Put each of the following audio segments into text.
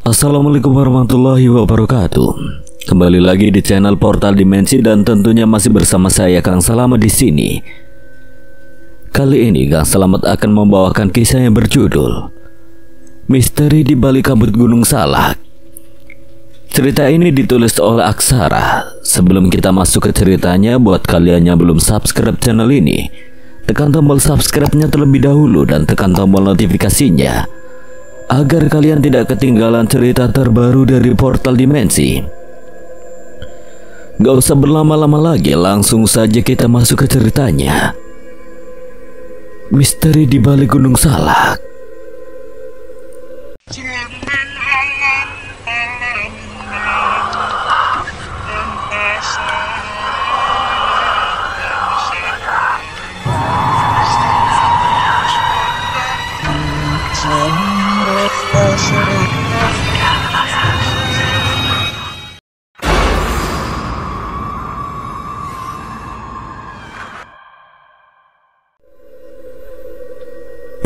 Assalamualaikum warahmatullahi wabarakatuh. Kembali lagi di channel Portal Dimensi dan tentunya masih bersama saya Kang Selamat di sini. Kali ini Kang Selamat akan membawakan kisah yang berjudul Misteri di Balik Kabut Gunung Salak. Cerita ini ditulis oleh Aksara. Sebelum kita masuk ke ceritanya, buat kalian yang belum subscribe channel ini, tekan tombol subscribe-nya terlebih dahulu dan tekan tombol notifikasinya agar kalian tidak ketinggalan cerita terbaru dari Portal Dimensi. Gak usah berlama-lama lagi, langsung saja kita masuk ke ceritanya. Misteri di Balik Gunung Salak.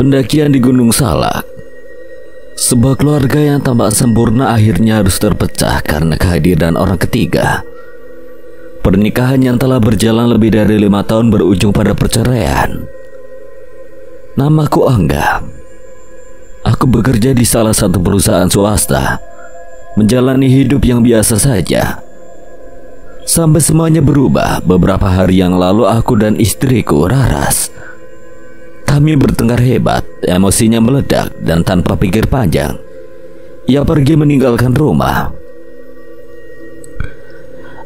Pendakian di Gunung Salak. Sebuah keluarga yang tampak sempurna akhirnya harus terpecah karena kehadiran orang ketiga. Pernikahan yang telah berjalan lebih dari 5 tahun berujung pada perceraian. Namaku Angga. Aku bekerja di salah satu perusahaan swasta, menjalani hidup yang biasa saja. Sampai semuanya berubah. Beberapa hari yang lalu aku dan istriku Raras, kami bertengkar hebat, emosinya meledak dan tanpa pikir panjang, ia pergi meninggalkan rumah.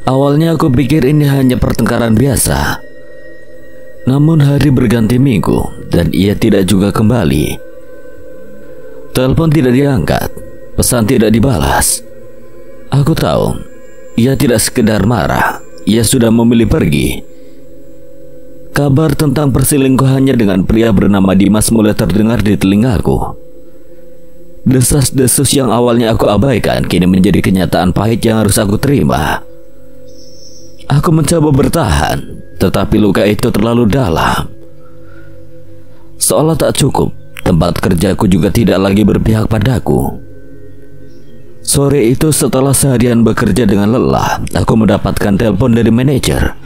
Awalnya aku pikir ini hanya pertengkaran biasa. Namun hari berganti minggu dan ia tidak juga kembali. Telepon tidak diangkat, pesan tidak dibalas. Aku tahu, ia tidak sekedar marah, ia sudah memilih pergi. Kabar tentang perselingkuhannya dengan pria bernama Dimas mulai terdengar di telingaku. Desas-desus yang awalnya aku abaikan kini menjadi kenyataan pahit yang harus aku terima. Aku mencoba bertahan, tetapi luka itu terlalu dalam. Seolah tak cukup, tempat kerjaku juga tidak lagi berpihak padaku. Sore itu setelah seharian bekerja dengan lelah, aku mendapatkan telepon dari manajer.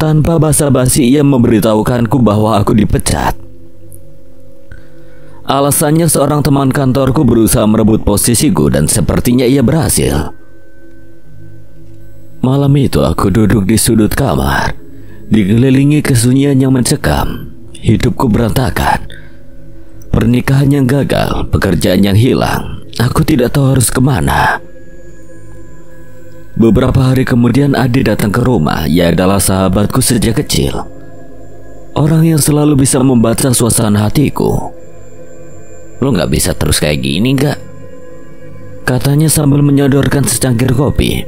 Tanpa basa-basi ia memberitahukanku bahwa aku dipecat. Alasannya seorang teman kantorku berusaha merebut posisiku dan sepertinya ia berhasil. Malam itu aku duduk di sudut kamar, dikelilingi kesunyian yang mencekam. Hidupku berantakan. Pernikahan yang gagal, pekerjaan yang hilang. Aku tidak tahu harus kemana. Beberapa hari kemudian Adi datang ke rumah. Ia adalah sahabatku sejak kecil, orang yang selalu bisa membaca suasana hatiku. "Lo gak bisa terus kayak gini gak?" katanya sambil menyodorkan secangkir kopi.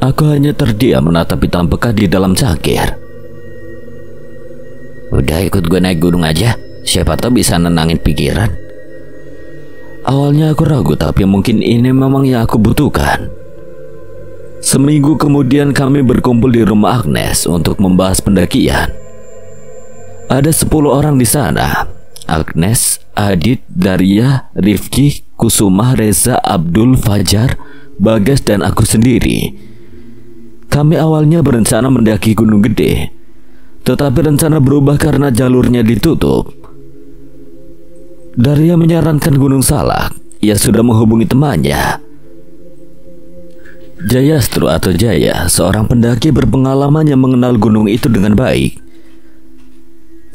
Aku hanya terdiam menatap hitam pekat di dalam cangkir. "Udah ikut gue naik gunung aja, siapa tahu bisa nenangin pikiran." Awalnya aku ragu, tapi mungkin ini memang yang aku butuhkan. Seminggu kemudian kami berkumpul di rumah Agnes untuk membahas pendakian. Ada 10 orang di sana. Agnes, Adit, Daria, Rifki, Kusuma, Reza, Abdul, Fajar, Bagas, dan aku sendiri. Kami awalnya berencana mendaki Gunung Gede, tetapi rencana berubah karena jalurnya ditutup. Daria menyarankan Gunung Salak. Ia sudah menghubungi temannya Jayastru atau Jaya, seorang pendaki berpengalaman yang mengenal gunung itu dengan baik.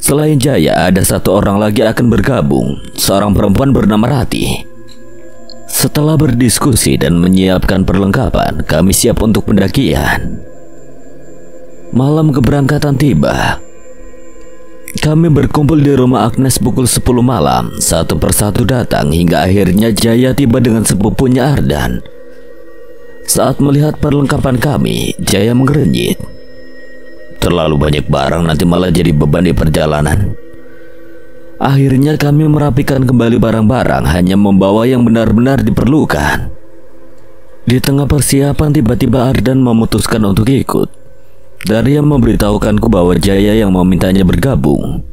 Selain Jaya, ada 1 orang lagi akan bergabung, seorang perempuan bernama Rati. Setelah berdiskusi dan menyiapkan perlengkapan, kami siap untuk pendakian. Malam keberangkatan tiba. Kami berkumpul di rumah Agnes pukul 10 malam. Satu persatu datang hingga akhirnya Jaya tiba dengan sepupunya Ardan. Saat melihat perlengkapan kami, Jaya mengerenyit. "Terlalu banyak barang, nanti malah jadi beban di perjalanan." Akhirnya kami merapikan kembali barang-barang, hanya membawa yang benar-benar diperlukan. Di tengah persiapan tiba-tiba Ardan memutuskan untuk ikut. Daria memberitahukanku bahwa Jaya yang memintanya bergabung.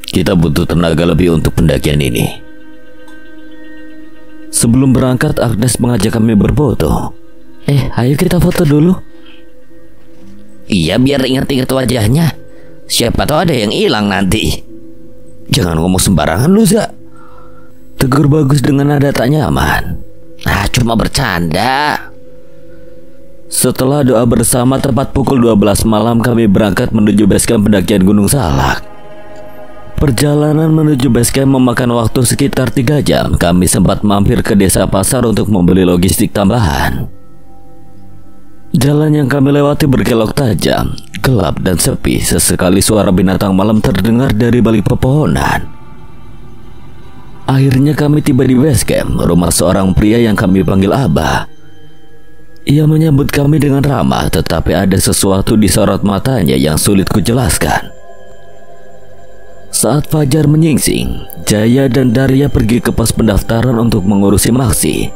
"Kita butuh tenaga lebih untuk pendakian ini." Sebelum berangkat, Agnes mengajak kami berfoto. Ayo kita foto dulu. Iya, biar ingat-ingat wajahnya. Siapa tahu ada yang hilang nanti. Jangan ngomong sembarangan lu, Za. Tegur Bagus dengan nada tak nyaman. Cuma bercanda. Setelah doa bersama, tepat pukul 12 malam kami berangkat menuju basecamp pendakian Gunung Salak. Perjalanan menuju basecamp memakan waktu sekitar 3 jam. Kami sempat mampir ke desa pasar untuk membeli logistik tambahan. Jalan yang kami lewati berkelok tajam, gelap dan sepi. Sesekali suara binatang malam terdengar dari balik pepohonan. Akhirnya kami tiba di basecamp, rumah seorang pria yang kami panggil Abah. Ia menyambut kami dengan ramah, tetapi ada sesuatu di sorot matanya yang sulit kujelaskan. Saat fajar menyingsing, Jaya dan Daria pergi ke pos pendaftaran untuk mengurusi maksi.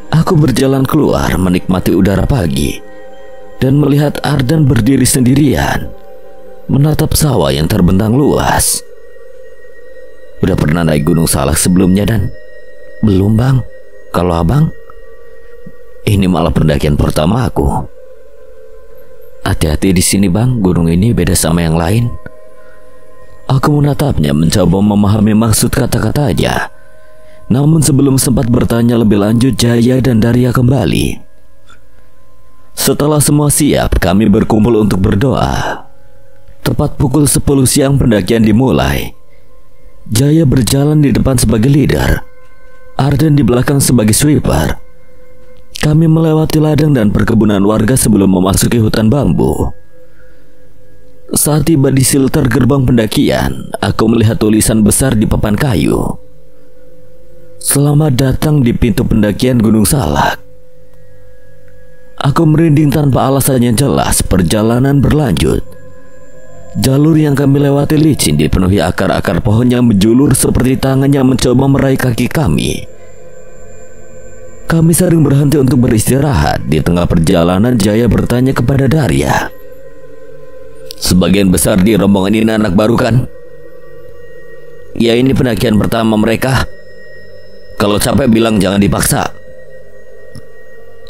Aku berjalan keluar menikmati udara pagi dan melihat Ardan berdiri sendirian menatap sawah yang terbentang luas. Udah pernah naik Gunung Salak sebelumnya, Dan? Belum, Bang. Kalau Abang? Ini malah pendakian pertama aku. Hati-hati di sini, Bang. Gunung ini beda sama yang lain. Aku menatapnya, mencoba memahami maksud kata-katanya. Namun sebelum sempat bertanya lebih lanjut, Jaya dan Daria kembali. Setelah semua siap, kami berkumpul untuk berdoa. Tepat pukul 10 siang pendakian dimulai. Jaya berjalan di depan sebagai leader, Ardan di belakang sebagai sweeper. Kami melewati ladang dan perkebunan warga sebelum memasuki hutan bambu. Saat tiba di shelter gerbang pendakian, aku melihat tulisan besar di papan kayu. Selamat datang di pintu pendakian Gunung Salak. Aku merinding tanpa alasan yang jelas. Perjalanan berlanjut. Jalur yang kami lewati licin, dipenuhi akar-akar pohon yang menjulur seperti tangan yang mencoba meraih kaki kami. Kami sering berhenti untuk beristirahat. Di tengah perjalanan, Jaya bertanya kepada Daria. Sebagian besar di rombongan ini anak baru, kan? Ya, ini pendakian pertama mereka. Kalau capek bilang jangan dipaksa.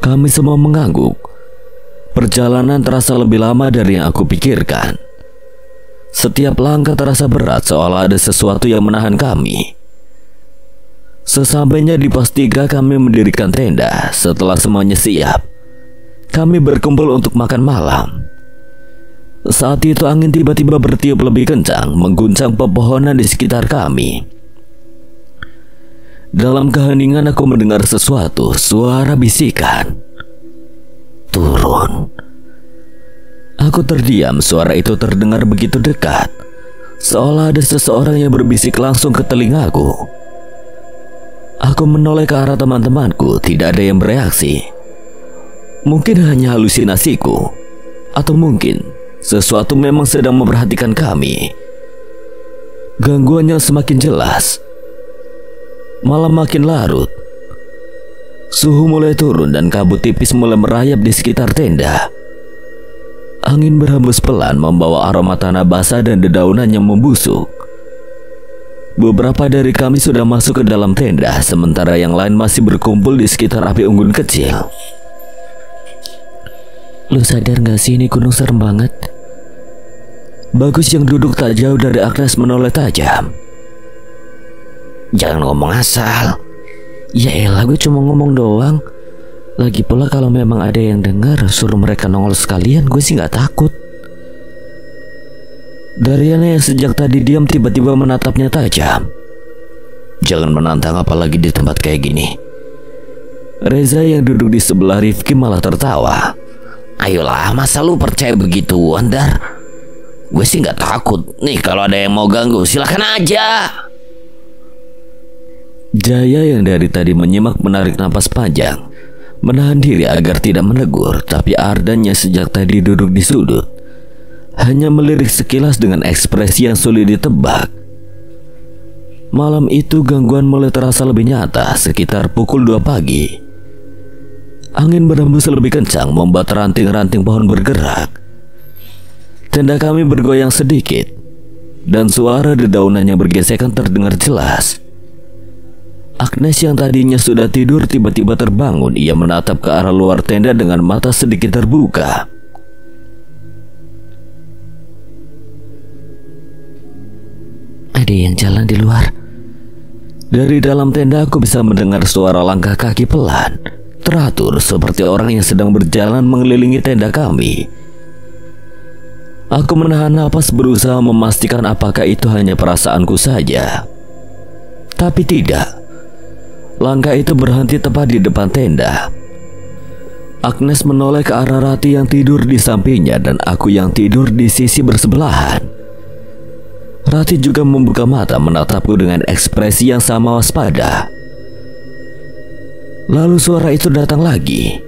Kami semua mengangguk. Perjalanan terasa lebih lama dari yang aku pikirkan. Setiap langkah terasa berat, seolah ada sesuatu yang menahan kami. Sesampainya di pos 3, kami mendirikan tenda. Setelah semuanya siap, kami berkumpul untuk makan malam. Saat itu angin tiba-tiba bertiup lebih kencang, mengguncang pepohonan di sekitar kami. Dalam keheningan aku mendengar sesuatu, suara bisikan. Turun. Aku terdiam, suara itu terdengar begitu dekat, seolah ada seseorang yang berbisik langsung ke telingaku. Aku menoleh ke arah teman-temanku, tidak ada yang bereaksi. Mungkin hanya halusinasiku, atau mungkin sesuatu memang sedang memperhatikan kami. Gangguannya semakin jelas. Malam makin larut. Suhu mulai turun dan kabut tipis mulai merayap di sekitar tenda. Angin berhembus pelan membawa aroma tanah basah dan dedaunan yang membusuk. Beberapa dari kami sudah masuk ke dalam tenda, sementara yang lain masih berkumpul di sekitar api unggun kecil. Lu sadar gak sih, ini gunung serem banget? Bagus yang duduk tak jauh dari Agnes menoleh tajam. Jangan ngomong asal. Ya elah, gue cuma ngomong doang. Lagi pula kalau memang ada yang dengar, suruh mereka nongol sekalian, gue sih gak takut. Dariana yang sejak tadi diam tiba-tiba menatapnya tajam. Jangan menantang, apalagi di tempat kayak gini. Reza yang duduk di sebelah Rifki malah tertawa. Ayolah, masa lu percaya begitu, Andar? Gue sih gak takut. Nih, kalau ada yang mau ganggu, silakan aja. Jaya yang dari tadi menyimak menarik napas panjang, menahan diri agar tidak menegur. Tapi Ardan yang sejak tadi duduk di sudut hanya melirik sekilas dengan ekspresi yang sulit ditebak. Malam itu gangguan mulai terasa lebih nyata. Sekitar pukul 2 pagi, angin berhembus lebih kencang, membuat ranting-ranting pohon bergerak. Tenda kami bergoyang sedikit dan suara dedaunan yang bergesekan terdengar jelas. Agnes yang tadinya sudah tidur tiba-tiba terbangun. Ia menatap ke arah luar tenda dengan mata sedikit terbuka. Ada yang jalan di luar. Dari dalam tenda aku bisa mendengar suara langkah kaki pelan, teratur seperti orang yang sedang berjalan mengelilingi tenda kami. Aku menahan napas berusaha memastikan apakah itu hanya perasaanku saja. Tapi tidak. Langkah itu berhenti tepat di depan tenda. Agnes menoleh ke arah Rati yang tidur di sampingnya dan aku yang tidur di sisi bersebelahan. Rati juga membuka mata menatapku dengan ekspresi yang sama waspada. Lalu suara itu datang lagi.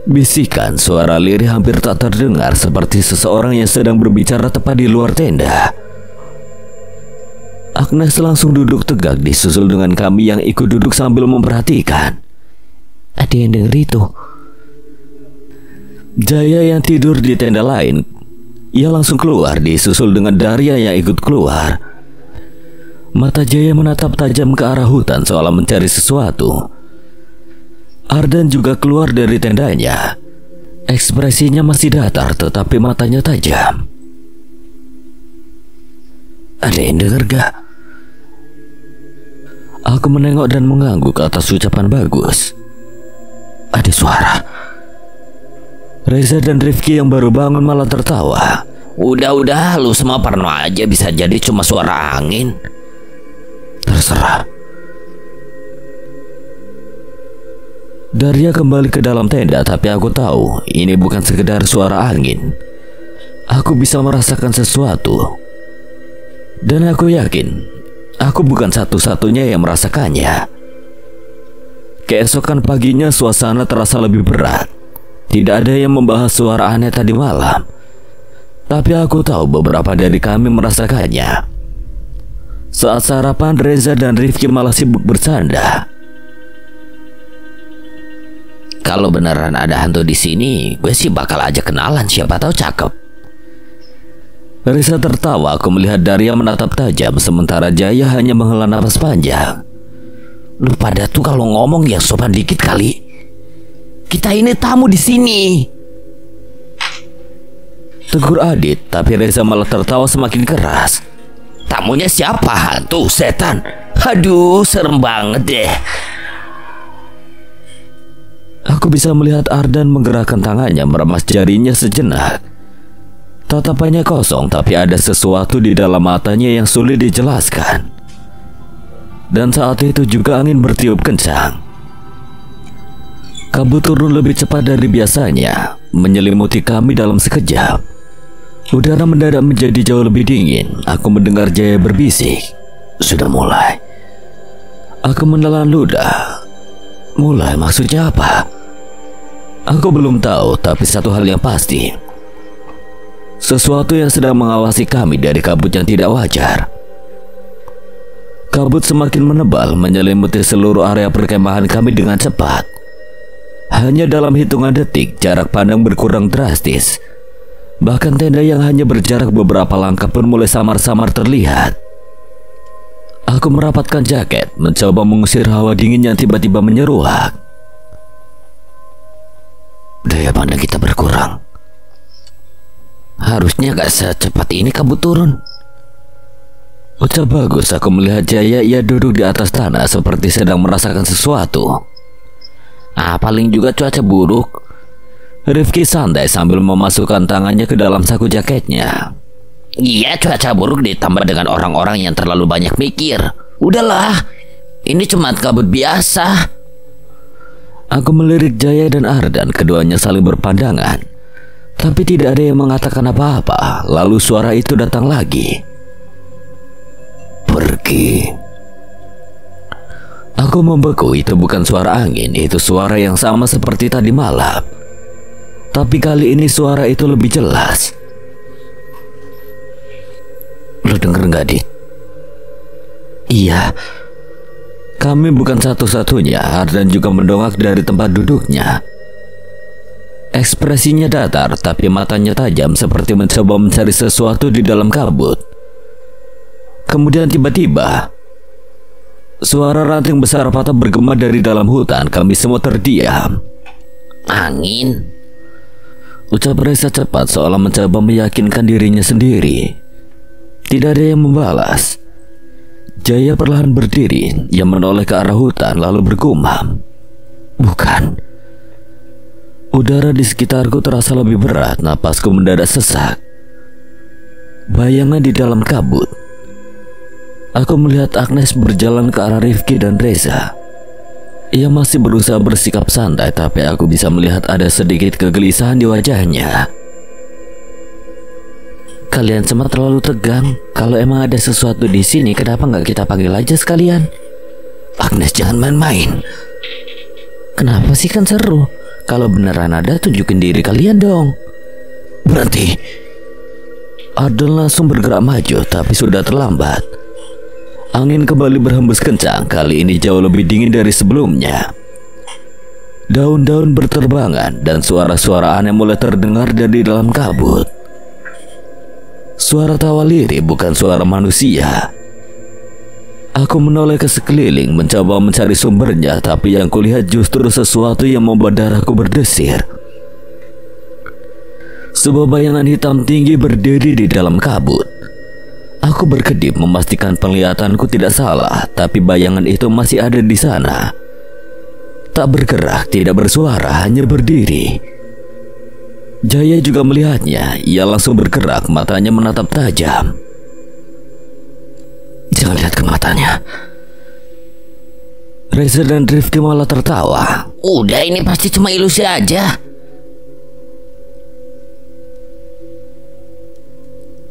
Bisikan suara lirih hampir tak terdengar seperti seseorang yang sedang berbicara tepat di luar tenda. Agnes langsung duduk tegak disusul dengan kami yang ikut duduk sambil memperhatikan. Ada yang denger itu. Jaya yang tidur di tenda lain, ia langsung keluar disusul dengan Daria yang ikut keluar. Mata Jaya menatap tajam ke arah hutan seolah mencari sesuatu. Ardan juga keluar dari tendanya. Ekspresinya masih datar tetapi matanya tajam. Ada yang denger gak? Aku menengok dan mengangguk atas ucapan Bagus. Ada suara. Reza dan Rifki yang baru bangun malah tertawa. Udah, lu semua parno aja, bisa jadi cuma suara angin. Terserah. Daria kembali ke dalam tenda, tapi aku tahu ini bukan sekedar suara angin. Aku bisa merasakan sesuatu. Dan aku yakin aku bukan satu-satunya yang merasakannya. Keesokan paginya suasana terasa lebih berat. Tidak ada yang membahas suara aneh tadi malam. Tapi aku tahu beberapa dari kami merasakannya. Saat sarapan, Reza dan Rifki malah sibuk bersanda. Kalau beneran ada hantu di sini, gue sih bakal aja kenalan, siapa tahu cakep. Reza tertawa. Aku melihat Daria menatap tajam, sementara Jaya hanya menghela napas panjang. Lu pada tuh kalau ngomong yang sopan dikit kali. Kita ini tamu di sini. Tegur Adit, tapi Reza malah tertawa semakin keras. Tamunya siapa? Hantu, setan? Aduh, serem banget deh. Aku bisa melihat Ardan menggerakkan tangannya meremas jarinya sejenak. Tatapannya kosong, tapi ada sesuatu di dalam matanya yang sulit dijelaskan. Dan saat itu juga angin bertiup kencang. Kabut turun lebih cepat dari biasanya, menyelimuti kami dalam sekejap. Udara mendadak menjadi jauh lebih dingin. Aku mendengar Jaya berbisik. Sudah mulai. Aku menelan ludah. Mulai maksudnya apa? Aku belum tahu, tapi satu hal yang pasti. Sesuatu yang sedang mengawasi kami dari kabut yang tidak wajar. Kabut semakin menebal, menyelimuti seluruh area perkemahan kami dengan cepat. Hanya dalam hitungan detik, jarak pandang berkurang drastis. Bahkan tenda yang hanya berjarak beberapa langkah pun mulai samar-samar terlihat. Aku merapatkan jaket, mencoba mengusir hawa dingin yang tiba-tiba menyeruak. Daya pandang kita berkurang. Harusnya gak secepat ini kabut turun. Ucap Bagus. Aku melihat Jaya, ia duduk di atas tanah seperti sedang merasakan sesuatu. Paling juga cuaca buruk. Rifki santai sambil memasukkan tangannya ke dalam saku jaketnya. Iya, cuaca buruk ditambah dengan orang-orang yang terlalu banyak mikir. Udahlah, ini cuma kabut biasa. Aku melirik Jaya dan Ardan, keduanya saling berpandangan. Tapi tidak ada yang mengatakan apa-apa. Lalu suara itu datang lagi. Pergi. Aku membeku, itu bukan suara angin, itu suara yang sama seperti tadi malam. Tapi kali ini suara itu lebih jelas. Lo denger gak, Dit? Iya. Kami bukan satu-satunya. Ardan juga mendongak dari tempat duduknya. Ekspresinya datar, tapi matanya tajam seperti mencoba mencari sesuatu di dalam kabut. Kemudian tiba-tiba Suara ranting besar patah bergema dari dalam hutan. Kami semua terdiam. Angin. Ucap Reza cepat seolah mencoba meyakinkan dirinya sendiri. Tidak ada yang membalas. Jaya perlahan berdiri. Ia menoleh ke arah hutan lalu bergumam. Bukan. Udara di sekitarku terasa lebih berat. Napasku mendadak sesak. Bayangan di dalam kabut. Aku melihat Agnes berjalan ke arah Rifki dan Reza. Ia masih berusaha bersikap santai, tapi aku bisa melihat ada sedikit kegelisahan di wajahnya. Kalian semua terlalu tegang. Kalau emang ada sesuatu di sini, kenapa nggak kita panggil aja sekalian? Agnes, jangan main-main. Kenapa sih, kan seru. Kalau beneran ada, tunjukin diri kalian dong. Berhenti. Ardan langsung bergerak maju, tapi sudah terlambat. Angin kembali berhembus kencang, kali ini jauh lebih dingin dari sebelumnya. Daun-daun berterbangan dan suara-suara aneh mulai terdengar dari dalam kabut. Suara tawa lirih, bukan suara manusia. Aku menoleh ke sekeliling mencoba mencari sumbernya, tapi yang kulihat justru sesuatu yang membuat darahku berdesir. Sebuah bayangan hitam tinggi berdiri di dalam kabut. Aku berkedip memastikan penglihatanku tidak salah, tapi bayangan itu masih ada di sana. Tak bergerak, tidak bersuara, hanya berdiri. Jaya juga melihatnya. Ia langsung bergerak, matanya menatap tajam. Jangan lihat ke matanya. Reza dan Rifki malah tertawa. Udah, ini pasti cuma ilusi aja.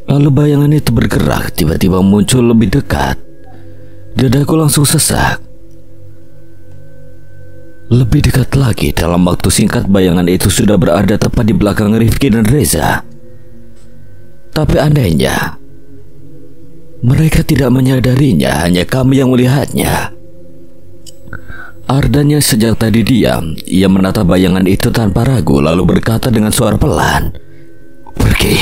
Lalu bayangan itu bergerak, tiba-tiba muncul lebih dekat. Dadaku langsung sesak. Lebih dekat lagi, dalam waktu singkat bayangan itu sudah berada tepat di belakang Rifki dan Reza. Tapi anehnya, mereka tidak menyadarinya, hanya kami yang melihatnya. Ardan yang sejak tadi diam, ia menatap bayangan itu tanpa ragu lalu berkata dengan suara pelan, "Pergi."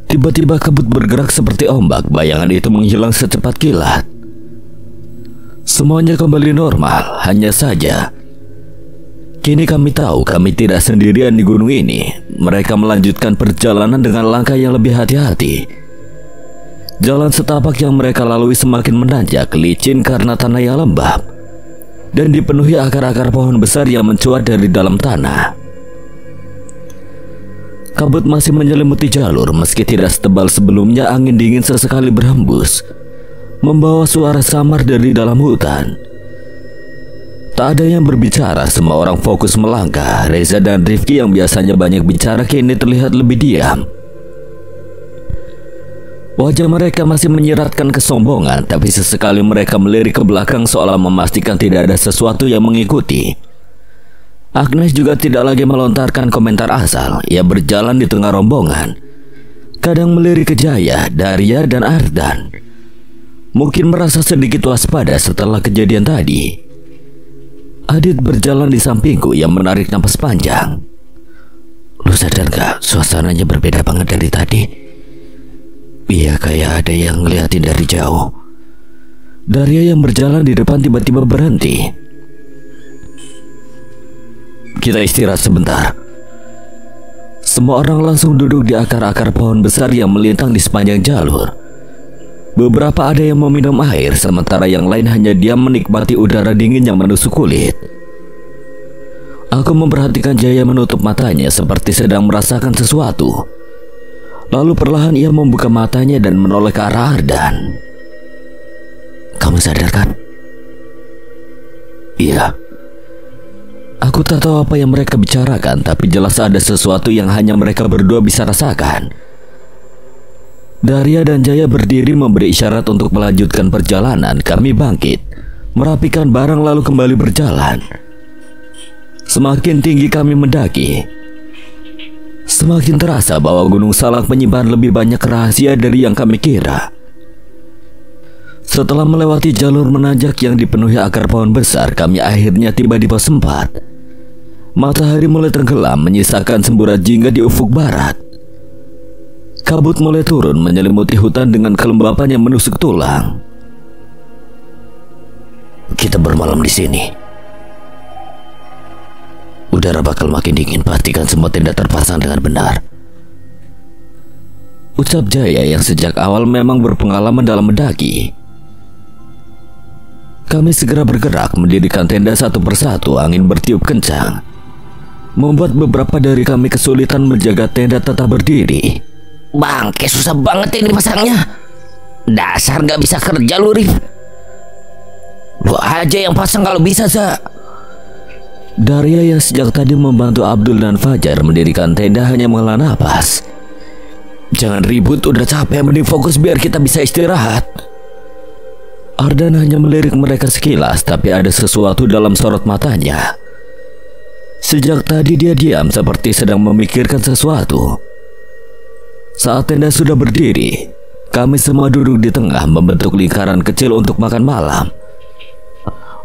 Tiba-tiba kabut bergerak seperti ombak, bayangan itu menghilang secepat kilat. Semuanya kembali normal, hanya saja kini kami tahu kami tidak sendirian di gunung ini. Mereka melanjutkan perjalanan dengan langkah yang lebih hati-hati. Jalan setapak yang mereka lalui semakin menanjak, licin karena tanah yang lembab dan dipenuhi akar-akar pohon besar yang mencuat dari dalam tanah. Kabut masih menyelimuti jalur, meski tidak setebal sebelumnya. Angin dingin sesekali berhembus, membawa suara samar dari dalam hutan. Tak ada yang berbicara, semua orang fokus melangkah. Reza dan Rifki yang biasanya banyak bicara kini terlihat lebih diam. Wajah mereka masih menyiratkan kesombongan, tapi sesekali mereka melirik ke belakang seolah memastikan tidak ada sesuatu yang mengikuti. Agnes juga tidak lagi melontarkan komentar asal. Ia berjalan di tengah rombongan, kadang melirik ke Jaya, Daria, dan Ardan. Mungkin merasa sedikit waspada setelah kejadian tadi. Adit berjalan di sampingku yang menarik napas panjang. Lu sadar gak, suasananya berbeda banget dari tadi? Iya, kayak ada yang ngeliatin dari jauh. Daria yang berjalan di depan tiba-tiba berhenti. Kita istirahat sebentar. Semua orang langsung duduk di akar-akar pohon besar yang melintang di sepanjang jalur. Beberapa ada yang meminum air, sementara yang lain hanya diam menikmati udara dingin yang menusuk kulit. Aku memperhatikan Jaya menutup matanya seperti sedang merasakan sesuatu. Lalu perlahan ia membuka matanya dan menoleh ke arah Ardan. Kamu sadar kan? Iya. Aku tak tahu apa yang mereka bicarakan, tapi jelas ada sesuatu yang hanya mereka berdua bisa rasakan. Daria dan Jaya berdiri memberi isyarat untuk melanjutkan perjalanan. Kami bangkit, merapikan barang lalu kembali berjalan. Semakin tinggi kami mendaki, semakin terasa bahwa Gunung Salak menyimpan lebih banyak rahasia dari yang kami kira. Setelah melewati jalur menanjak yang dipenuhi akar pohon besar, kami akhirnya tiba di pos 4. Matahari mulai tenggelam, menyisakan semburat jingga di ufuk barat. Kabut mulai turun menyelimuti hutan dengan kelembapan yang menusuk tulang. kita bermalam di sini. Udara bakal makin dingin, pastikan semua tenda terpasang dengan benar. Ucap Jaya yang sejak awal memang berpengalaman dalam mendaki. Kami segera bergerak mendirikan tenda satu persatu. Angin bertiup kencang, membuat beberapa dari kami kesulitan menjaga tenda tetap berdiri. Bangke, susah banget ini pasangnya. Dasar gak bisa kerja lu, Rif. Lu aja yang pasang kalau bisa, Za. Daria yang sejak tadi membantu Abdul dan Fajar mendirikan tenda hanya menghela napas. Jangan ribut, udah capek, mending fokus biar kita bisa istirahat. Ardan hanya melirik mereka sekilas, tapi ada sesuatu dalam sorot matanya. Sejak tadi dia diam seperti sedang memikirkan sesuatu. Saat tenda sudah berdiri, kami semua duduk di tengah membentuk lingkaran kecil untuk makan malam.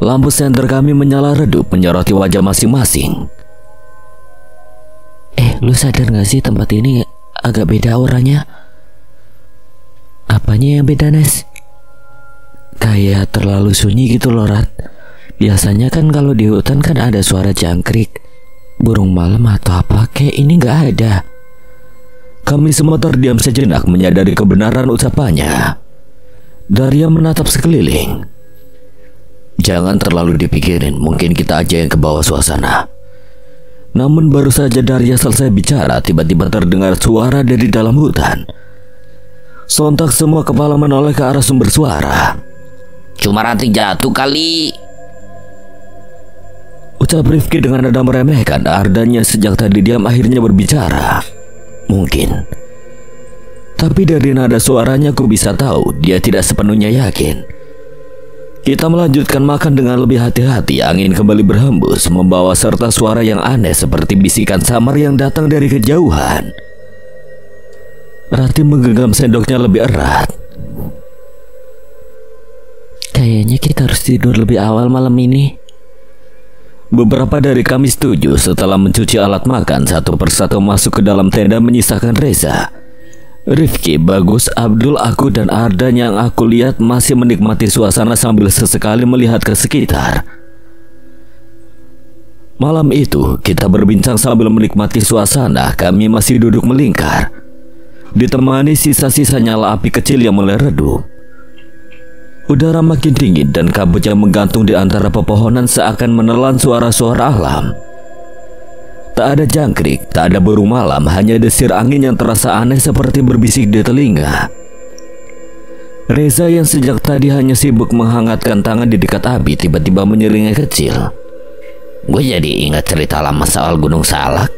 Lampu senter kami menyala redup menyoroti wajah masing-masing. Lu sadar gak sih tempat ini agak beda auranya? Apanya yang beda, Nes? Kayak terlalu sunyi gitu loh, Rat. Biasanya kan kalau di hutan kan ada suara jangkrik, burung malam atau apa, kayak ini gak ada. Kami semua terdiam sejenak menyadari kebenaran ucapannya. Daria menatap sekeliling. Jangan terlalu dipikirin, mungkin kita aja yang kebawa suasana. Namun baru saja Daria selesai bicara, tiba-tiba terdengar suara dari dalam hutan. Sontak semua kepala menoleh ke arah sumber suara. Cuma ranting jatuh kali, ucap Rifki dengan nada meremehkan. Ardan yang sejak tadi diam akhirnya berbicara. Mungkin. Tapi dari nada suaranya aku bisa tahu dia tidak sepenuhnya yakin. Kita melanjutkan makan dengan lebih hati-hati. Angin kembali berhembus, membawa serta suara yang aneh seperti bisikan samar yang datang dari kejauhan. Rati menggenggam sendoknya lebih erat. Kayaknya kita harus tidur lebih awal malam ini. Beberapa dari kami setuju. Setelah mencuci alat makan, satu persatu masuk ke dalam tenda menyisakan Reza, Rifki, Bagus, Abdul, aku, dan Ardan yang aku lihat masih menikmati suasana sambil sesekali melihat ke sekitar. Malam itu kita berbincang sambil menikmati suasana. Kami masih duduk melingkar, ditemani sisa-sisa nyala api kecil yang mulai redup. Udara makin dingin dan kabut yang menggantung di antara pepohonan seakan menelan suara-suara alam. Tak ada jangkrik, tak ada burung malam, hanya desir angin yang terasa aneh seperti berbisik di telinga. Reza yang sejak tadi hanya sibuk menghangatkan tangan di dekat api tiba-tiba menyeringai kecil. Gue jadi ingat cerita lama soal Gunung Salak.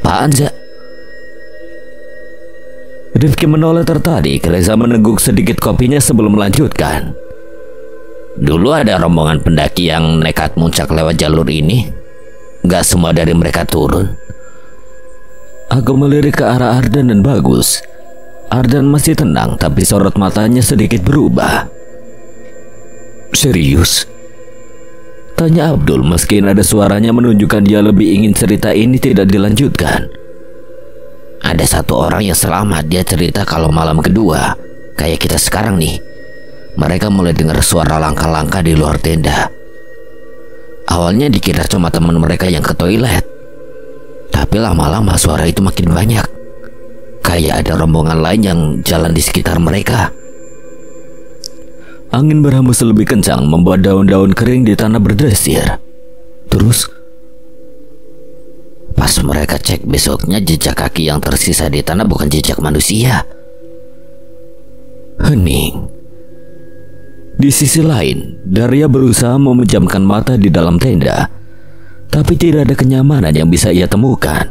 Apaan, Za? Rifki menoleh tertarik. Reza meneguk sedikit kopinya sebelum melanjutkan. Dulu ada rombongan pendaki yang nekat muncak lewat jalur ini. Gak semua dari mereka turun. Aku melirik ke arah Ardan dan Bagus. Ardan masih tenang, tapi sorot matanya sedikit berubah. Serius? Tanya Abdul meski nada suaranya menunjukkan dia lebih ingin cerita ini tidak dilanjutkan. Ada satu orang yang selamat. Dia cerita kalau malam kedua, kayak kita sekarang nih, mereka mulai dengar suara langkah-langkah di luar tenda. Awalnya dikira cuma teman mereka yang ke toilet, tapi lama-lama suara itu makin banyak. Kayak ada rombongan lain yang jalan di sekitar mereka. Angin berhembus lebih kencang, membuat daun-daun kering di tanah berdesir. Terus, pas mereka cek besoknya, jejak kaki yang tersisa di tanah bukan jejak manusia. Hening. Di sisi lain, Daria berusaha memejamkan mata di dalam tenda, tapi tidak ada kenyamanan yang bisa ia temukan.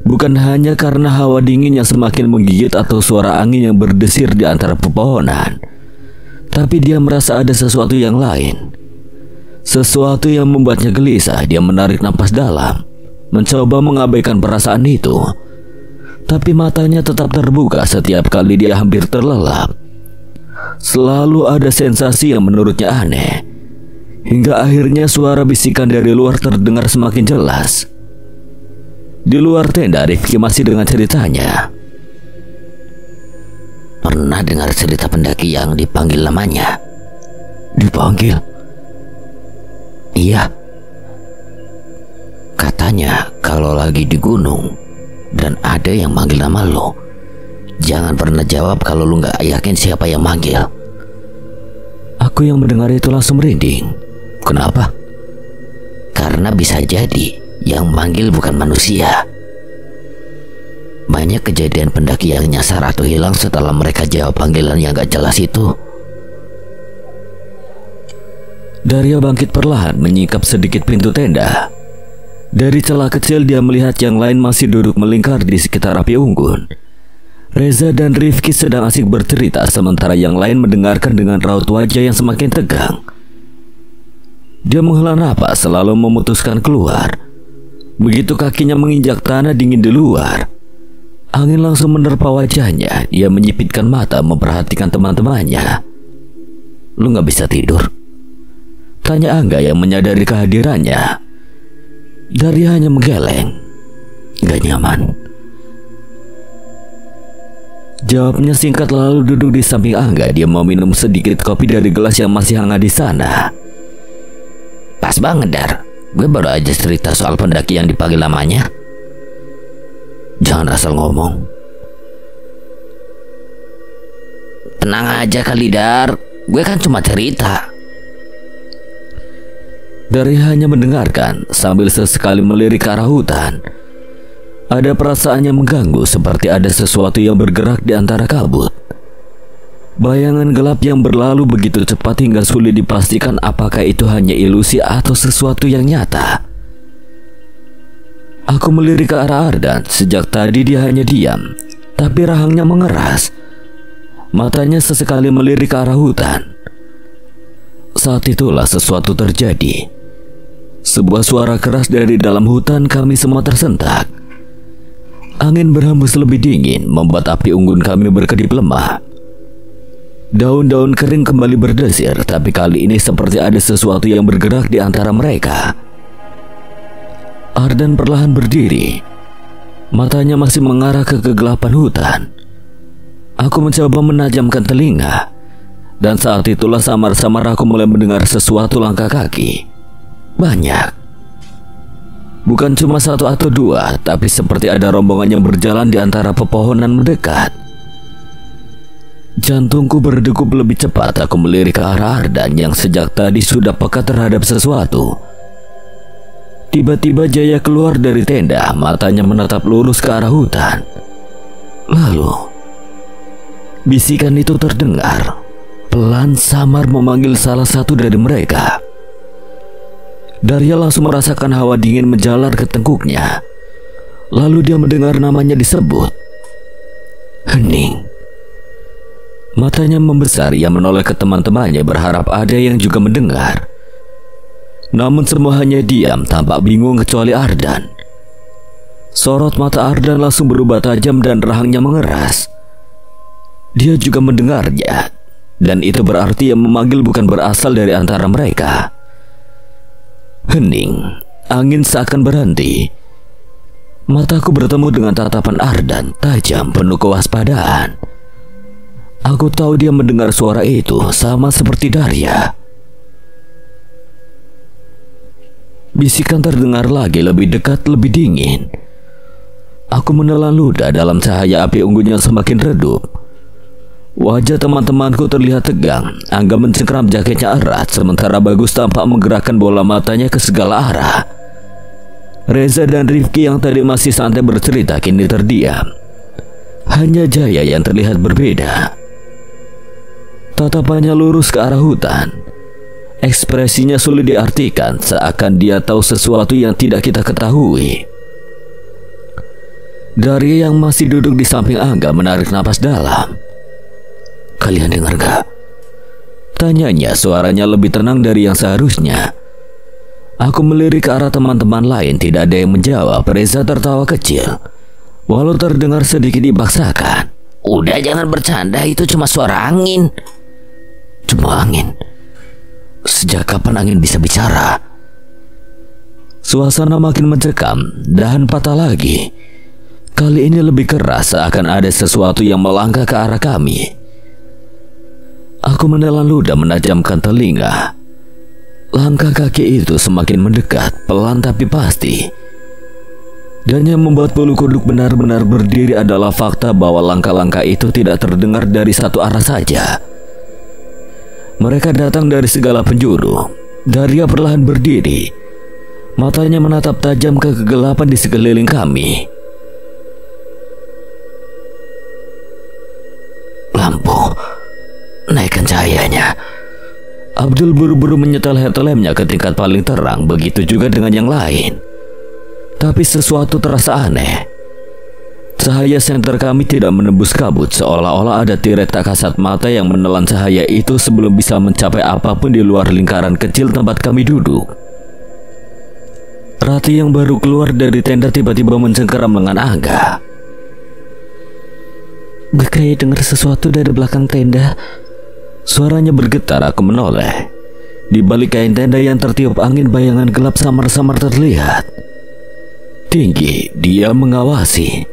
Bukan hanya karena hawa dingin yang semakin menggigit atau suara angin yang berdesir di antara pepohonan, tapi dia merasa ada sesuatu yang lain. Sesuatu yang membuatnya gelisah. Dia menarik napas dalam, mencoba mengabaikan perasaan itu, tapi matanya tetap terbuka setiap kali dia hampir terlelap. Selalu ada sensasi yang menurutnya aneh, hingga akhirnya suara bisikan dari luar terdengar semakin jelas. Di luar tenda, Rifki masih dengan ceritanya. Pernah dengar cerita pendaki yang dipanggil namanya? Dipanggil? Iya. Katanya kalau lagi di gunung dan ada yang manggil nama lo, jangan pernah jawab kalau lo gak yakin siapa yang manggil. Aku yang mendengar itu langsung merinding. Kenapa? Karena bisa jadi yang manggil bukan manusia. Banyak kejadian pendaki yang nyasar atau hilang setelah mereka jawab panggilan yang gak jelas itu. Daria bangkit perlahan menyingkap sedikit pintu tenda. Dari celah kecil dia melihat yang lain masih duduk melingkar di sekitar api unggun. Reza dan Rifki sedang asik bercerita sementara yang lain mendengarkan dengan raut wajah yang semakin tegang. Dia menghela napas selalu memutuskan keluar. Begitu kakinya menginjak tanah dingin di luar, angin langsung menerpa wajahnya. Dia menyipitkan mata memperhatikan teman-temannya. "Lu gak bisa tidur?" tanya Angga yang menyadari kehadirannya. Daria hanya menggeleng. "Gak nyaman," jawabnya singkat lalu duduk di samping Angga. Dia mau minum sedikit kopi dari gelas yang masih hangat di sana. "Pas banget, Dar. Gue baru aja cerita soal pendaki yang dipanggil namanya." "Jangan asal ngomong." "Tenang aja kali, Dar. Gue kan cuma cerita." Daria hanya mendengarkan sambil sesekali melirik ke arah hutan. Ada perasaan yang mengganggu, seperti ada sesuatu yang bergerak di antara kabut. Bayangan gelap yang berlalu begitu cepat hingga sulit dipastikan apakah itu hanya ilusi atau sesuatu yang nyata. Aku melirik ke arah Ardan. Sejak tadi dia hanya diam, tapi rahangnya mengeras. Matanya sesekali melirik ke arah hutan. Saat itulah sesuatu terjadi. Sebuah suara keras dari dalam hutan. Kami semua tersentak. Angin berhembus lebih dingin, membuat api unggun kami berkedip lemah. Daun-daun kering kembali berdesir, tapi kali ini seperti ada sesuatu yang bergerak di antara mereka. Ardan perlahan berdiri. Matanya masih mengarah ke kegelapan hutan. Aku mencoba menajamkan telinga, dan saat itulah samar-samar aku mulai mendengar sesuatu langkah kaki. Banyak. Bukan cuma satu atau dua, tapi seperti ada rombongan yang berjalan di antara pepohonan mendekat. Jantungku berdegup lebih cepat. Aku melirik ke arah Ardan yang sejak tadi sudah peka terhadap sesuatu. Tiba-tiba Jaya keluar dari tenda. Matanya menatap lurus ke arah hutan. Lalu bisikan itu terdengar. Pelan samar memanggil salah satu dari mereka. Daria langsung merasakan hawa dingin menjalar ke tengkuknya. Lalu dia mendengar namanya disebut. Hening. Matanya membesar. Ia menoleh ke teman-temannya berharap ada yang juga mendengar. Namun semua hanya diam, tampak bingung kecuali Ardan. Sorot mata Ardan langsung berubah tajam dan rahangnya mengeras. Dia juga mendengarnya, dan itu berarti yang memanggil bukan berasal dari antara mereka. Hening. Angin seakan berhenti. Mataku bertemu dengan tatapan Ardan, tajam penuh kewaspadaan. Aku tahu dia mendengar suara itu, sama seperti Daria. Bisikan terdengar lagi, lebih dekat, lebih dingin. Aku menelan ludah dalam cahaya api unggun yang semakin redup. Wajah teman-temanku terlihat tegang. Angga mencengkeram jaketnya erat, sementara Bagus tampak menggerakkan bola matanya ke segala arah. Reza dan Rifki yang tadi masih santai bercerita kini terdiam. Hanya Jaya yang terlihat berbeda. Tatapannya lurus ke arah hutan. Ekspresinya sulit diartikan, seakan dia tahu sesuatu yang tidak kita ketahui. Daria yang masih duduk di samping Angga menarik napas dalam. "Kalian dengar gak?" tanyanya, suaranya lebih tenang dari yang seharusnya. Aku melirik ke arah teman-teman lain, tidak ada yang menjawab. Reza tertawa kecil, walau terdengar sedikit dipaksakan. "Udah, jangan bercanda, itu cuma suara angin." "Cuma angin? Sejak kapan angin bisa bicara?" Suasana makin mencekam, dahan patah lagi. Kali ini lebih keras, seakan ada sesuatu yang melangkah ke arah kami. Aku Aku menelan ludah menajamkan telinga. Langkah kaki itu semakin mendekat, pelan tapi pasti. Dan yang membuat bulu kuduk benar-benar berdiri adalah fakta bahwa langkah-langkah itu tidak terdengar dari satu arah saja. Mereka datang dari segala penjuru. Daria perlahan berdiri. Matanya menatap tajam ke kegelapan di sekeliling kami. Lampu, naikkan cahayanya. Abdul buru-buru menyetel headlampnya ke tingkat paling terang, begitu juga dengan yang lain. Tapi sesuatu terasa aneh. Cahaya senter kami tidak menembus kabut, seolah-olah ada tirai tak kasat mata yang menelan cahaya itu sebelum bisa mencapai apapun di luar lingkaran kecil tempat kami duduk. Rati yang baru keluar dari tenda tiba-tiba mencengkeram lengan Angga. Gue kayak dengar sesuatu dari belakang tenda. Suaranya bergetar. Aku menoleh. Di balik kain tenda yang tertiup angin, bayangan gelap samar-samar terlihat. Tinggi, dia mengawasi.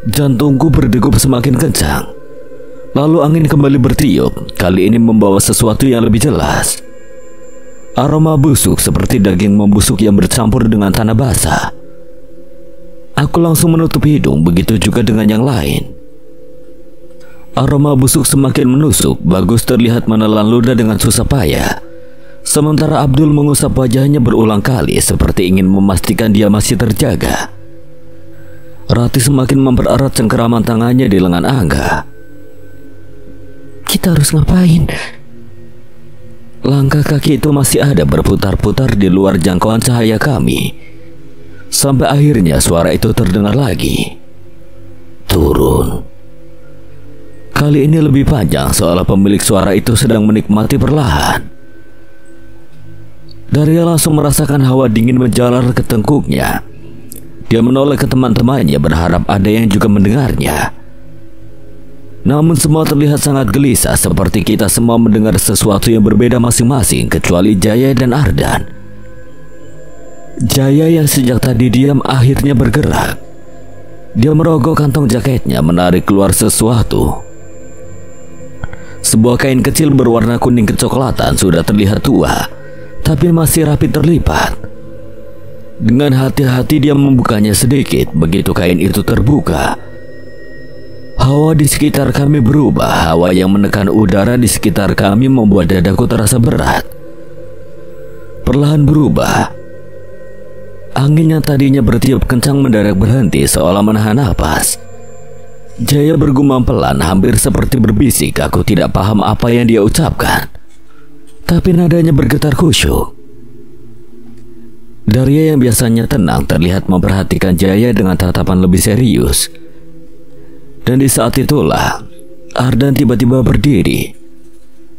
Jantungku berdegup semakin kencang. Lalu angin kembali bertiup, kali ini membawa sesuatu yang lebih jelas. Aroma busuk seperti daging membusuk yang bercampur dengan tanah basah. Aku langsung menutup hidung, begitu juga dengan yang lain. Aroma busuk semakin menusuk. Bagus terlihat menelan ludah dengan susah payah. Sementara Abdul mengusap wajahnya berulang kali seperti ingin memastikan dia masih terjaga. Rati semakin mempererat cengkeraman tangannya di lengan Angga. Kita harus ngapain? Langkah kaki itu masih ada berputar-putar di luar jangkauan cahaya kami. Sampai akhirnya suara itu terdengar lagi. Turun. Kali ini lebih panjang, seolah pemilik suara itu sedang menikmati perlahan. Daria langsung merasakan hawa dingin menjalar ke tengkuknya. Dia menoleh ke teman-temannya berharap ada yang juga mendengarnya. Namun semua terlihat sangat gelisah, seperti kita semua mendengar sesuatu yang berbeda masing-masing kecuali Jaya dan Ardan. Jaya yang sejak tadi diam akhirnya bergerak. Dia merogoh kantong jaketnya, menarik keluar sesuatu. Sebuah kain kecil berwarna kuning kecoklatan sudah terlihat tua, tapi masih rapi terlipat. Dengan hati-hati dia membukanya sedikit. Begitu kain itu terbuka, hawa di sekitar kami berubah. Hawa yang menekan udara di sekitar kami membuat dadaku terasa berat. Perlahan berubah. Angin yang tadinya bertiup kencang mendadak berhenti seolah menahan napas. Jaya bergumam pelan, hampir seperti berbisik. Aku tidak paham apa yang dia ucapkan, tapi nadanya bergetar khusyuk. Daria yang biasanya tenang terlihat memperhatikan Jaya dengan tatapan lebih serius. Dan di saat itulah Ardan tiba-tiba berdiri.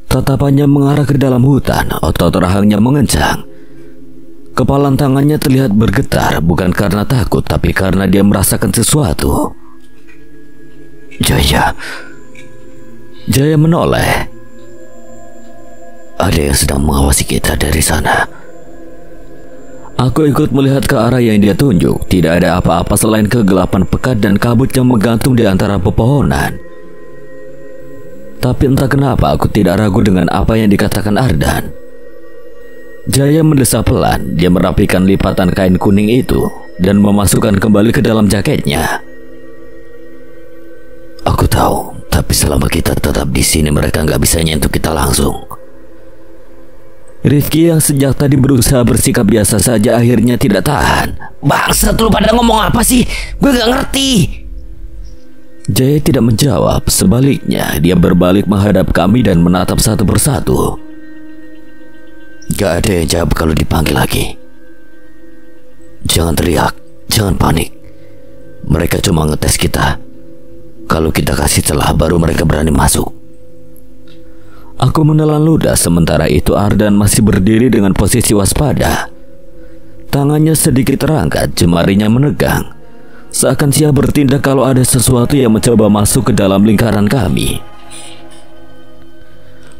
Tatapannya mengarah ke dalam hutan, otot rahangnya mengencang. Kepalan tangannya terlihat bergetar, bukan karena takut, tapi karena dia merasakan sesuatu. Jaya menoleh. Ada yang sedang mengawasi kita dari sana. Aku ikut melihat ke arah yang dia tunjuk. Tidak ada apa-apa selain kegelapan pekat dan kabut yang menggantung di antara pepohonan. Tapi entah kenapa aku tidak ragu dengan apa yang dikatakan Ardan. Jaya mendesah pelan. Dia merapikan lipatan kain kuning itu dan memasukkan kembali ke dalam jaketnya. Aku tahu, tapi selama kita tetap di sini mereka nggak bisa nyentuh kita langsung. Rifki yang sejak tadi berusaha bersikap biasa saja akhirnya tidak tahan. Bangsat, lu pada ngomong apa sih? Gue nggak ngerti. Jaya tidak menjawab. Sebaliknya dia berbalik menghadap kami dan menatap satu persatu. Gak ada yang jawab kalau dipanggil lagi. Jangan teriak, jangan panik. Mereka cuma ngetes kita. Kalau kita kasih celah baru mereka berani masuk. Aku menelan ludah. Sementara itu Ardan masih berdiri dengan posisi waspada. Tangannya sedikit terangkat, jemarinya menegang, seakan siap bertindak kalau ada sesuatu yang mencoba masuk ke dalam lingkaran kami.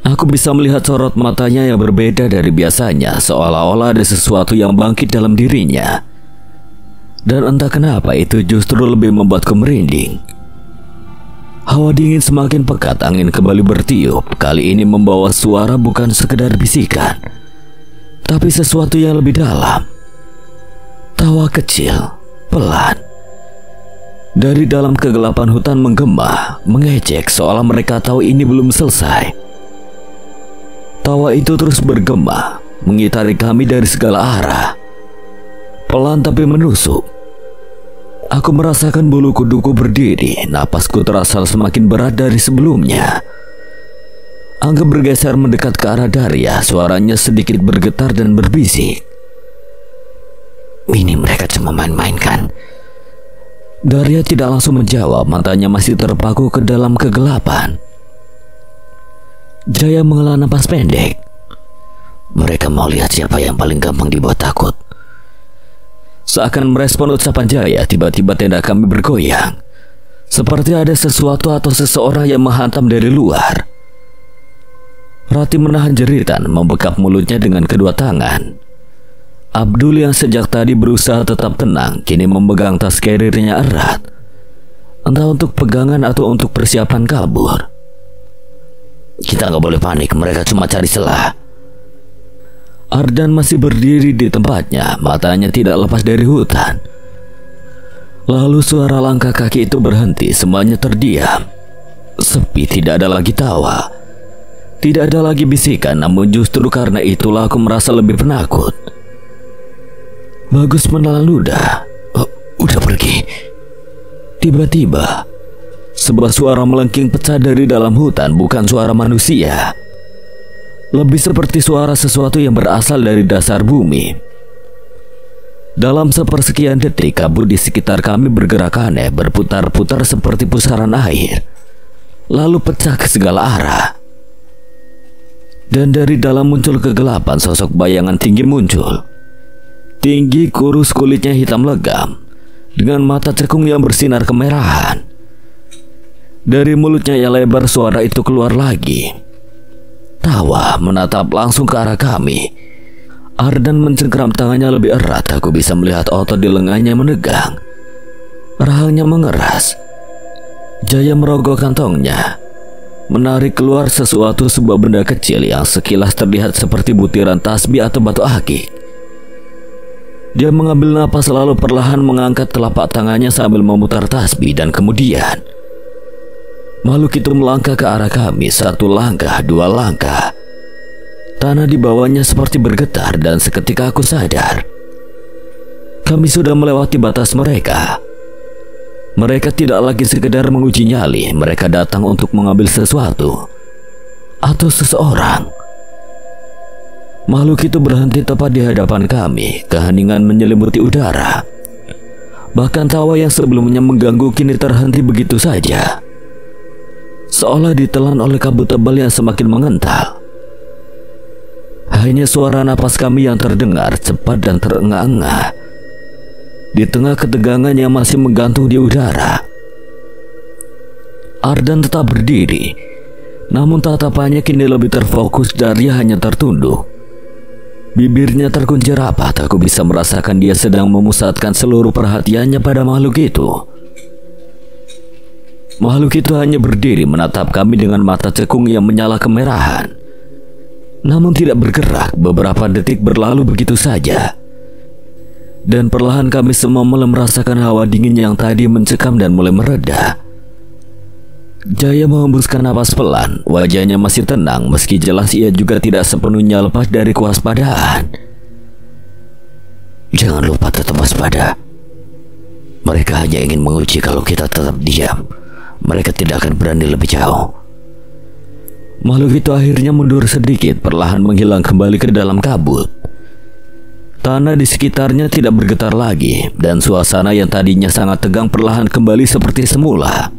Aku bisa melihat sorot matanya yang berbeda dari biasanya, seolah-olah ada sesuatu yang bangkit dalam dirinya. Dan entah kenapa itu justru lebih membuatku merinding. Hawa dingin semakin pekat, angin kembali bertiup. Kali ini membawa suara bukan sekedar bisikan, tapi sesuatu yang lebih dalam. Tawa kecil, pelan. Dari dalam kegelapan hutan menggema, mengejek seolah mereka tahu ini belum selesai. Tawa itu terus bergema, mengitari kami dari segala arah. Pelan tapi menusuk. Aku merasakan bulu kuduku berdiri, napasku terasa semakin berat dari sebelumnya. Angga bergeser mendekat ke arah Daria, suaranya sedikit bergetar dan berbisik. Ini mereka cuma main-main kan? Daria tidak langsung menjawab, matanya masih terpaku ke dalam kegelapan. Jaya menghela napas pendek. Mereka mau lihat siapa yang paling gampang dibuat takut. Seakan merespon ucapan Jaya, tiba-tiba tenda kami bergoyang. Seperti ada sesuatu atau seseorang yang menghantam dari luar. Rati menahan jeritan, membekap mulutnya dengan kedua tangan. Abdul yang sejak tadi berusaha tetap tenang, kini memegang tas carrier-nya erat. Entah untuk pegangan atau untuk persiapan kabur. Kita nggak boleh panik, mereka cuma cari celah. Ardan masih berdiri di tempatnya, matanya tidak lepas dari hutan. Lalu suara langkah kaki itu berhenti, semuanya terdiam. Sepi, tidak ada lagi tawa. Tidak ada lagi bisikan, namun justru karena itulah aku merasa lebih penakut. Bagus menelan ludah. Udah pergi. Tiba-tiba, sebuah suara melengking pecah dari dalam hutan, bukan suara manusia. Lebih seperti suara sesuatu yang berasal dari dasar bumi. Dalam sepersekian detik, kabut di sekitar kami bergerak aneh, berputar-putar seperti pusaran air, lalu pecah ke segala arah. Dan dari dalam muncul kegelapan, sosok bayangan tinggi muncul. Tinggi, kurus, kulitnya hitam legam, dengan mata cekung yang bersinar kemerahan. Dari mulutnya yang lebar, suara itu keluar lagi. Tawa, menatap langsung ke arah kami. Ardan mencengkeram tangannya lebih erat. Aku bisa melihat otot di lengannya menegang, rahangnya mengeras. Jaya merogoh kantongnya, menarik keluar sesuatu, sebuah benda kecil yang sekilas terlihat seperti butiran tasbih atau batu akik. Dia mengambil napas lalu perlahan mengangkat telapak tangannya sambil memutar tasbih, dan kemudian makhluk itu melangkah ke arah kami. Satu langkah, dua langkah. Tanah di bawahnya seperti bergetar, dan seketika aku sadar kami sudah melewati batas mereka. Mereka tidak lagi sekedar menguji nyali, mereka datang untuk mengambil sesuatu atau seseorang. Makhluk itu berhenti tepat di hadapan kami. Keheningan menyelimuti udara. Bahkan tawa yang sebelumnya mengganggu kini terhenti begitu saja, seolah ditelan oleh kabut tebal yang semakin mengental. Hanya suara napas kami yang terdengar cepat dan terengah-engah di tengah ketegangan yang masih menggantung di udara. Ardan tetap berdiri, namun tatapannya kini lebih terfokus. Daria hanya tertunduk. Bibirnya terkunci rapat. Aku bisa merasakan dia sedang memusatkan seluruh perhatiannya pada makhluk itu. Makhluk itu hanya berdiri menatap kami dengan mata cekung yang menyala kemerahan, namun tidak bergerak. Beberapa detik berlalu begitu saja, dan perlahan kami semua mulai merasakan hawa dingin yang tadi mencekam dan mulai mereda. Jaya menghembuskan napas pelan, wajahnya masih tenang meski jelas ia juga tidak sepenuhnya lepas dari kewaspadaan. Jangan lupa tetap waspada. Mereka hanya ingin menguji kalau kita tetap diam. Mereka tidak akan berani lebih jauh. Makhluk itu akhirnya mundur sedikit, perlahan menghilang kembali ke dalam kabut. Tanah di sekitarnya tidak bergetar lagi, dan suasana yang tadinya sangat tegang perlahan kembali seperti semula,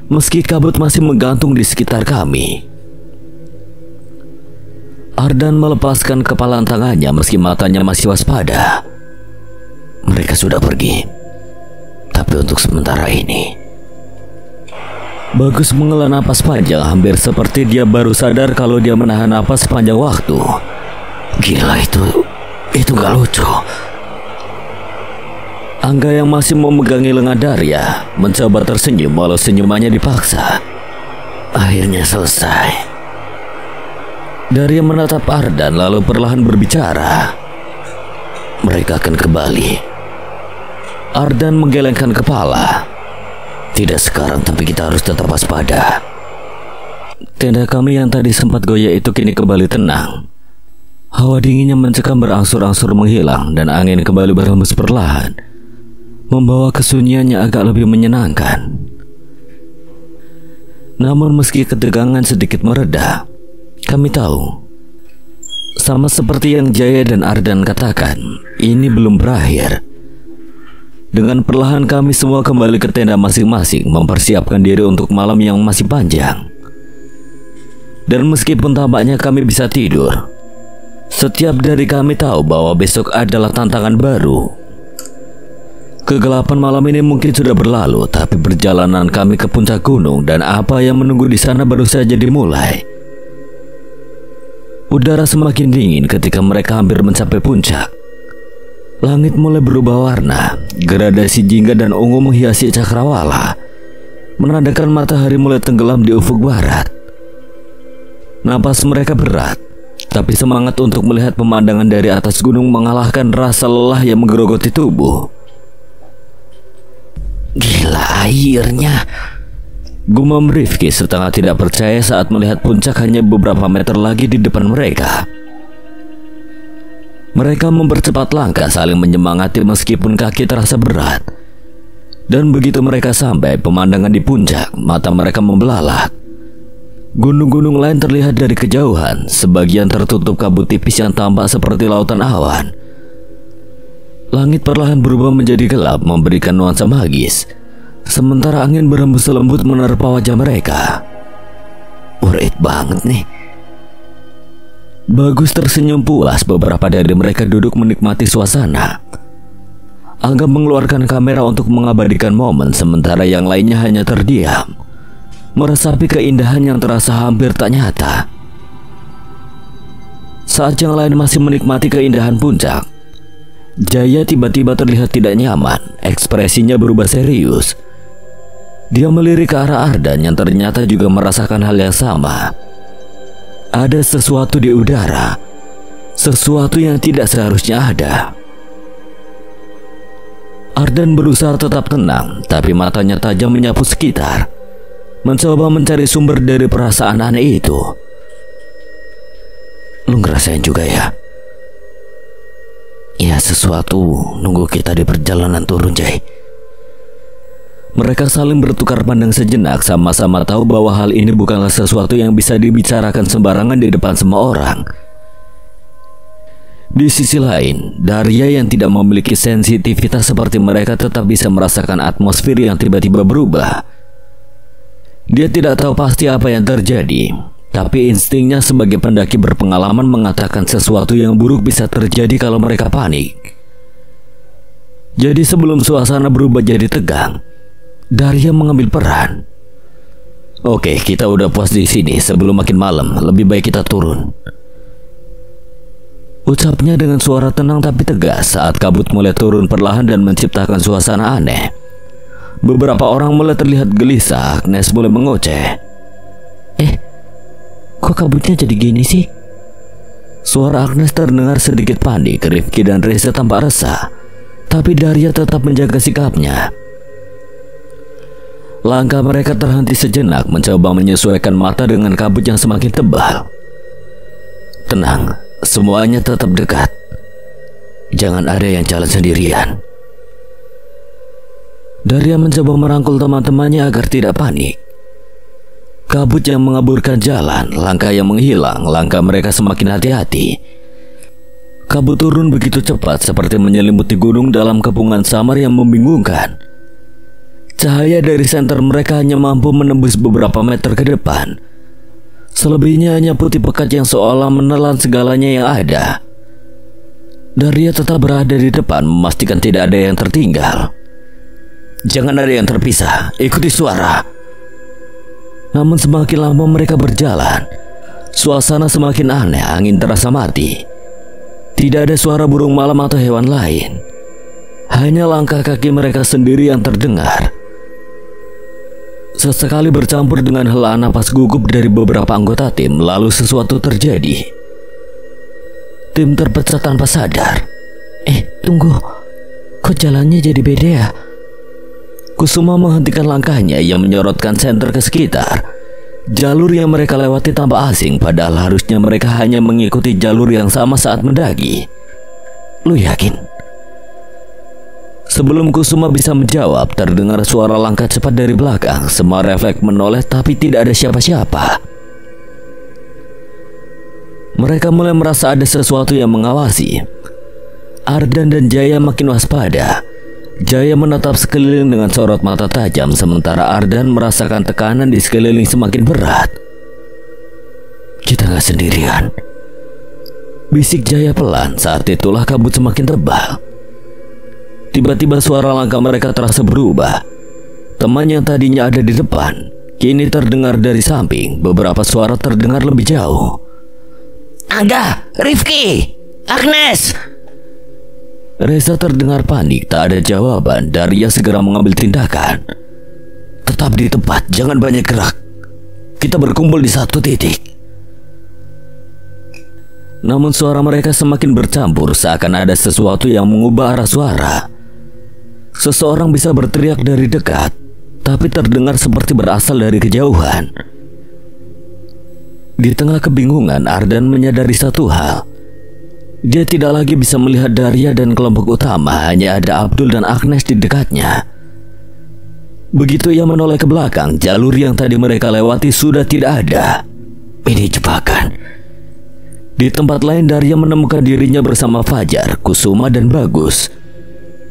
meski kabut masih menggantung di sekitar kami. Ardan melepaskan kepalan tangannya meski matanya masih waspada. Mereka sudah pergi, tapi untuk sementara ini. Bagus menghela napas panjang, hampir seperti dia baru sadar kalau dia menahan napas sepanjang waktu. Gila, itu gak lucu. Angga yang masih memegangi lengan Daria mencoba tersenyum walau senyumannya dipaksa. Akhirnya selesai. Daria menatap Ardan lalu perlahan berbicara. Mereka akan kembali. Ardan menggelengkan kepala. Tidak sekarang, tapi kita harus tetap waspada. Tenda kami yang tadi sempat goyah itu kini kembali tenang. Hawa dinginnya mencekam berangsur-angsur menghilang dan angin kembali berhembus perlahan, membawa kesunyiannya agak lebih menyenangkan. Namun meski ketegangan sedikit mereda, kami tahu, sama seperti yang Jaya dan Ardan katakan, ini belum berakhir. Dengan perlahan kami semua kembali ke tenda masing-masing, mempersiapkan diri untuk malam yang masih panjang. Dan meskipun tampaknya kami bisa tidur, setiap dari kami tahu bahwa besok adalah tantangan baru. Kegelapan malam ini mungkin sudah berlalu, tapi perjalanan kami ke puncak gunung dan apa yang menunggu di sana baru saja dimulai. Udara semakin dingin ketika mereka hampir mencapai puncak. Langit mulai berubah warna, gradasi jingga dan ungu menghiasi cakrawala, menandakan matahari mulai tenggelam di ufuk barat. Napas mereka berat, tapi semangat untuk melihat pemandangan dari atas gunung mengalahkan rasa lelah yang menggerogoti tubuh. Gila, airnya, gumam Rifki setengah tidak percaya saat melihat puncak hanya beberapa meter lagi di depan mereka. Mereka mempercepat langkah saling menyemangati meskipun kaki terasa berat. Dan begitu mereka sampai pemandangan di puncak, mata mereka membelalak. Gunung-gunung lain terlihat dari kejauhan, sebagian tertutup kabut tipis yang tampak seperti lautan awan. Langit perlahan berubah menjadi gelap, memberikan nuansa magis, sementara angin berhembus lembut menerpa wajah mereka. Worth it banget nih. Bagus tersenyum puas. Beberapa dari mereka duduk menikmati suasana. Angga mengeluarkan kamera untuk mengabadikan momen, sementara yang lainnya hanya terdiam, meresapi keindahan yang terasa hampir tak nyata. Saat yang lain masih menikmati keindahan puncak, Jaya tiba-tiba terlihat tidak nyaman. Ekspresinya berubah serius. Dia melirik ke arah Ardan yang ternyata juga merasakan hal yang sama. Ada sesuatu di udara, sesuatu yang tidak seharusnya ada. Ardan berusaha tetap tenang, tapi matanya tajam menyapu sekitar, mencoba mencari sumber dari perasaan aneh itu. Lu ngerasain juga ya? Ya, sesuatu nunggu kita di perjalanan turun, Jay. Mereka saling bertukar pandang sejenak, sama-sama tahu bahwa hal ini bukanlah sesuatu yang bisa dibicarakan sembarangan di depan semua orang. Di sisi lain, Daria yang tidak memiliki sensitivitas seperti mereka tetap bisa merasakan atmosfer yang tiba-tiba berubah. Dia tidak tahu pasti apa yang terjadi, tapi instingnya sebagai pendaki berpengalaman mengatakan sesuatu yang buruk bisa terjadi kalau mereka panik. Jadi sebelum suasana berubah jadi tegang, Daria mengambil peran. Oke, kita udah puas di sini. Sebelum makin malam, lebih baik kita turun, ucapnya dengan suara tenang tapi tegas saat kabut mulai turun perlahan dan menciptakan suasana aneh. Beberapa orang mulai terlihat gelisah. Agnes mulai mengoceh. Kok kabutnya jadi gini sih? Suara Agnes terdengar sedikit panik. Rifki dan Reza tampak resah, tapi Daria tetap menjaga sikapnya. Langkah mereka terhenti sejenak, mencoba menyesuaikan mata dengan kabut yang semakin tebal. Tenang, semuanya tetap dekat. Jangan ada yang jalan sendirian. Daria mencoba merangkul teman-temannya agar tidak panik. Kabut yang mengaburkan jalan, langkah yang menghilang, langkah mereka semakin hati-hati. Kabut turun begitu cepat seperti menyelimuti gunung dalam kepungan samar yang membingungkan. Cahaya dari senter mereka hanya mampu menembus beberapa meter ke depan. Selebihnya hanya putih pekat yang seolah menelan segalanya yang ada. Daria tetap berada di depan, memastikan tidak ada yang tertinggal. Jangan ada yang terpisah, ikuti suara. Namun semakin lama mereka berjalan, suasana semakin aneh, angin terasa mati. Tidak ada suara burung malam atau hewan lain. Hanya langkah kaki mereka sendiri yang terdengar. Sesekali bercampur dengan hela napas gugup dari beberapa anggota tim, lalu sesuatu terjadi. Tim terpecah tanpa sadar. Tunggu. Kok jalannya jadi beda ya? Kusuma menghentikan langkahnya yang menyorotkan senter ke sekitar. Jalur yang mereka lewati tampak asing, padahal harusnya mereka hanya mengikuti jalur yang sama saat mendaki. Lu yakin? Sebelum Kusuma bisa menjawab, terdengar suara langkah cepat dari belakang. Semua refleks menoleh tapi tidak ada siapa-siapa. Mereka mulai merasa ada sesuatu yang mengawasi. Ardan dan Jaya makin waspada. Jaya menatap sekeliling dengan sorot mata tajam, sementara Ardan merasakan tekanan di sekeliling semakin berat. Kita gak sendirian, bisik Jaya pelan. Saat itulah kabut semakin tebal. Tiba-tiba suara langkah mereka terasa berubah. Teman yang tadinya ada di depan kini terdengar dari samping. Beberapa suara terdengar lebih jauh. Angga, Rifki, Agnes. Reza terdengar panik. Tak ada jawaban. Daria segera mengambil tindakan. Tetap di tempat, jangan banyak gerak. Kita berkumpul di satu titik. Namun suara mereka semakin bercampur, seakan ada sesuatu yang mengubah arah suara. Seseorang bisa berteriak dari dekat, tapi terdengar seperti berasal dari kejauhan. Di tengah kebingungan, Ardan menyadari satu hal. Dia tidak lagi bisa melihat Daria dan kelompok utama, hanya ada Abdul dan Agnes di dekatnya. Begitu ia menoleh ke belakang, jalur yang tadi mereka lewati sudah tidak ada. Ini jebakan. Di tempat lain, Daria menemukan dirinya bersama Fajar, Kusuma, dan Bagus.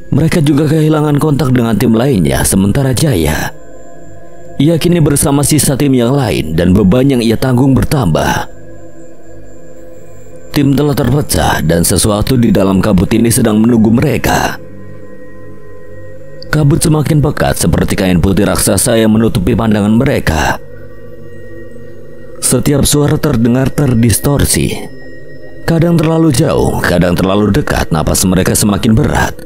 Mereka juga kehilangan kontak dengan tim lainnya, sementara Jaya, ia kini bersama sisa tim yang lain dan beban yang ia tanggung bertambah. Tim telah terpecah dan sesuatu di dalam kabut ini sedang menunggu mereka. Kabut semakin pekat seperti kain putih raksasa yang menutupi pandangan mereka. Setiap suara terdengar terdistorsi. Kadang terlalu jauh, kadang terlalu dekat. Napas mereka semakin berat.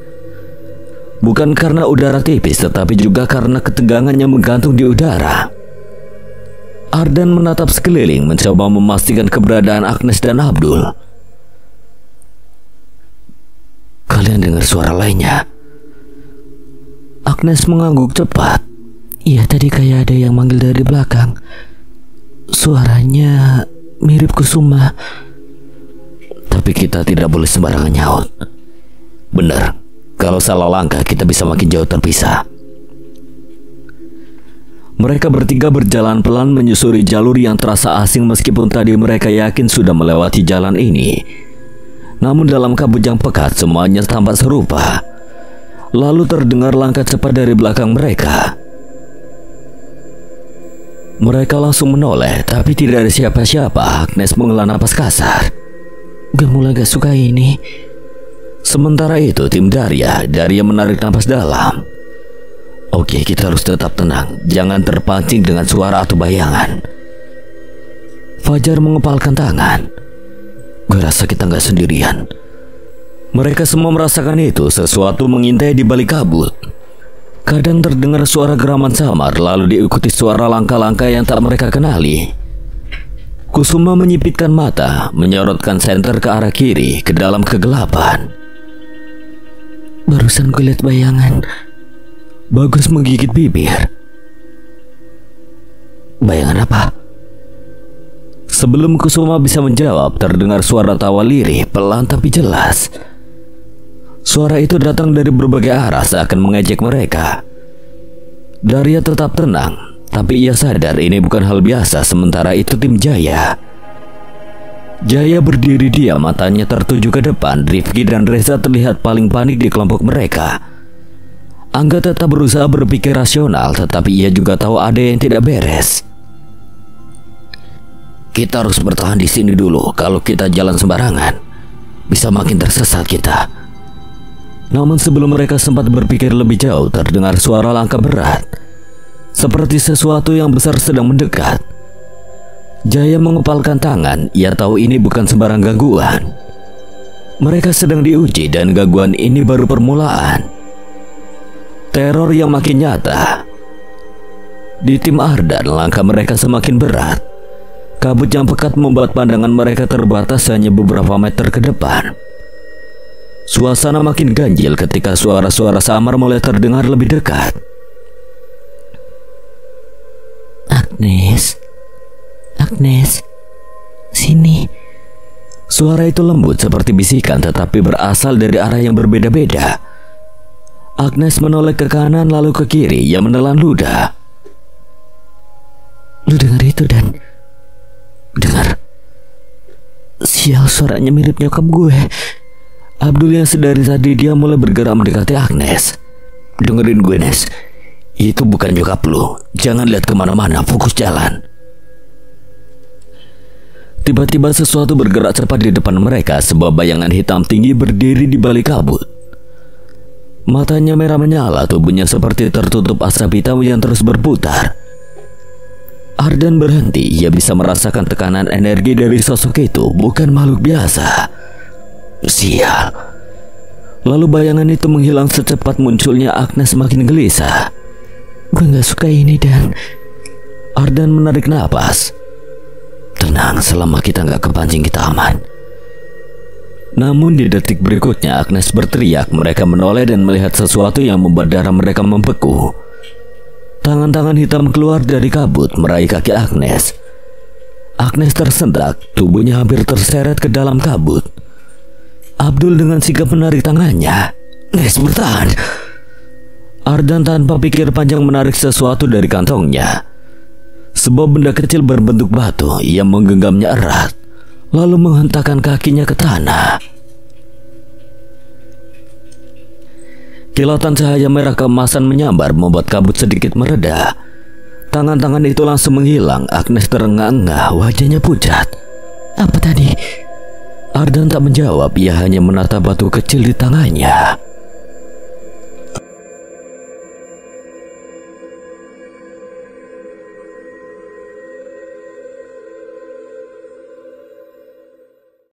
Bukan karena udara tipis, tetapi juga karena ketegangan yang menggantung di udara. Ardan menatap sekeliling, mencoba memastikan keberadaan Agnes dan Abdul. Kalian dengar suara lainnya? Agnes mengangguk cepat. Iya, tadi kayak ada yang manggil dari belakang. Suaranya mirip Kusuma. Tapi kita tidak boleh sembarangan nyaut. Benar. Kalau salah langkah kita bisa makin jauh terpisah. Mereka bertiga berjalan pelan menyusuri jalur yang terasa asing meskipun tadi mereka yakin sudah melewati jalan ini. Namun dalam kabut yang pekat semuanya tampak serupa. Lalu terdengar langkah cepat dari belakang mereka. Mereka langsung menoleh, tapi tidak ada siapa-siapa. Agnes menghela napas kasar. Gue mulai gak suka ini. Sementara itu tim Daria menarik napas dalam. Oke, kita harus tetap tenang. Jangan terpancing dengan suara atau bayangan. Fajar mengepalkan tangan. Gue rasa kita gak sendirian. Mereka semua merasakan itu. Sesuatu mengintai di balik kabut. Kadang terdengar suara geraman samar, lalu diikuti suara langkah-langkah yang tak mereka kenali. Kusuma menyipitkan mata, menyorotkan senter ke arah kiri, ke dalam kegelapan. Barusan gue liat bayangan. Bagus menggigit bibir. Bayangan apa? Sebelum Kusuma bisa menjawab, terdengar suara tawa lirih, pelan tapi jelas. Suara itu datang dari berbagai arah seakan mengejek mereka. Daria tetap tenang, tapi ia sadar ini bukan hal biasa. Sementara itu tim Jaya berdiri diam, matanya tertuju ke depan. Rifki dan Reza terlihat paling panik di kelompok mereka. Angga tetap berusaha berpikir rasional, tetapi ia juga tahu ada yang tidak beres. Kita harus bertahan di sini dulu. Kalau kita jalan sembarangan, bisa makin tersesat kita. Namun sebelum mereka sempat berpikir lebih jauh, terdengar suara langkah berat, seperti sesuatu yang besar sedang mendekat. Jaya mengepalkan tangan. Ia tahu ini bukan sembarang gangguan. Mereka sedang diuji dan gangguan ini baru permulaan. teror yang makin nyata. Di tim Ardan, langkah mereka semakin berat. Kabut yang pekat membuat pandangan mereka terbatas hanya beberapa meter ke depan. Suasana makin ganjil ketika suara-suara samar mulai terdengar lebih dekat. Agnes, Agnes, sini. Suara itu lembut seperti bisikan tetapi berasal dari arah yang berbeda-beda. Agnes menoleh ke kanan lalu ke kiri yang menelan ludah. Lu dengar itu, Dan? Dengar. Sial, suaranya mirip nyokap gue. Abdul yang sedari tadi dia mulai bergerak mendekati Agnes. Dengerin gue, Nes. Itu bukan nyokap lu. Jangan lihat kemana-mana, fokus jalan. Tiba-tiba sesuatu bergerak cepat di depan mereka. Sebuah bayangan hitam tinggi berdiri di balik kabut. Matanya merah menyala, tubuhnya seperti tertutup asap hitam yang terus berputar. Ardan berhenti. Ia bisa merasakan tekanan energi dari sosok itu. Bukan makhluk biasa. Sial. Lalu bayangan itu menghilang secepat munculnya. Agnes makin gelisah. Gue gak suka ini, Dan. Ardan menarik napas. Tenang, selama kita gak kepancing kita aman. Namun di detik berikutnya Agnes berteriak. Mereka menoleh dan melihat sesuatu yang membuat darah mereka membeku. Tangan-tangan hitam keluar dari kabut meraih kaki Agnes. Agnes tersentak, tubuhnya hampir terseret ke dalam kabut. Abdul dengan sigap menarik tangannya. Nes, bertahan. Ardan tanpa pikir panjang menarik sesuatu dari kantongnya. Sebuah benda kecil berbentuk batu. Ia menggenggamnya erat, lalu menghentakkan kakinya ke tanah. Kilatan cahaya merah keemasan menyambar membuat kabut sedikit mereda. Tangan-tangan itu langsung menghilang. Agnes terengah-engah, wajahnya pucat. Apa tadi? Ardan tak menjawab, ia hanya menatap batu kecil di tangannya.